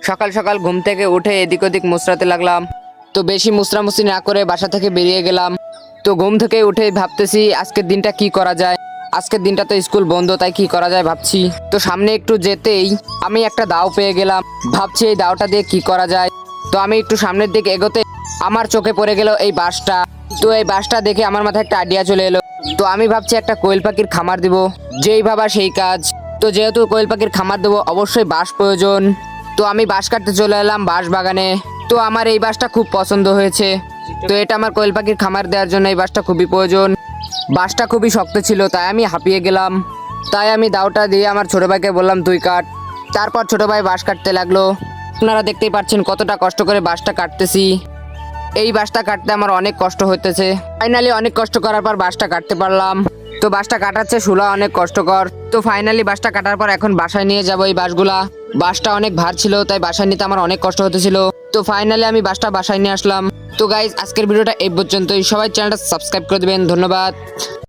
সকাল সকাল ঘুম থেকে উঠে এদিক ওদিক মুচড়াতে লাগলাম। তো বেশি মুচড়ামুচি না করে বাসা থেকে বেরিয়ে গেলাম। তো ঘুম থেকে উঠে ভাবতেছি আজকের দিনটা কি করা যায়। আজকের দিনটা তো স্কুল বন্ধ, তাই কি করা যায় ভাবছি। তো সামনে একটু যেতেই আমি একটা দাও পেয়ে গেলাম। ভাবছি এই দাওটা দিয়ে কি করা যায়। তো আমি একটু সামনের দিকে এগোতে আমার চোখে পড়ে গেল এই বাঁশটা। তো এই বাঁশটা দেখে আমার মাথায় একটা আইডিয়া চলে এলো। তো আমি ভাবছি একটা কোয়েল পাখির খামার দিব। যেই ভাবা সেই কাজ। তো যেহেতু কোয়েল পাখির খামার দেবো, অবশ্যই বাঁশ প্রয়োজন। তো আমি বাঁশ কাটতে চলে এলাম বাঁশ বাগানে। তো আমার এই বাঁশটা খুব পছন্দ হয়েছে। তো এটা আমার কোয়েল পাখির খামার দেওয়ার জন্য এই বাঁশটা খুবই প্রয়োজন। বাঁশটা খুবই শক্ত ছিল, তাই আমি হাঁপিয়ে গেলাম। তাই আমি দাওটা দিয়ে আমার ছোট ভাইকে বললাম তুই কাট। তারপর ছোট ভাই বাঁশ কাটতে লাগলো। আপনারা দেখতেই পাচ্ছেন কতটা কষ্ট করে বাঁশটা কাটতেছি। এই বাঁশটা কাটতে আমার অনেক কষ্ট হইতেছে। ফাইনালি অনেক কষ্ট করার পর বাঁশটা কাটতে পারলাম। তো বাঁশটা কাটাচ্ছে শুলা অনেক কষ্টকর। তো ফাইনালি বাঁশটা কাটার পর এখন বাসায় নিয়ে যাবো এই বাঁশগুলা। বাঁশটা অনেক ভার ছিল, তাই বাসায় নিতে আমার অনেক কষ্ট হতেছিল। তো ফাইনালি আমি বাঁশটা বাসায় নিয়ে আসলাম। তো গাইজ, আজকের ভিডিওটা এই পর্যন্তই। সবাই চ্যানেলটা সাবস্ক্রাইব করে দিবেন। ধন্যবাদ।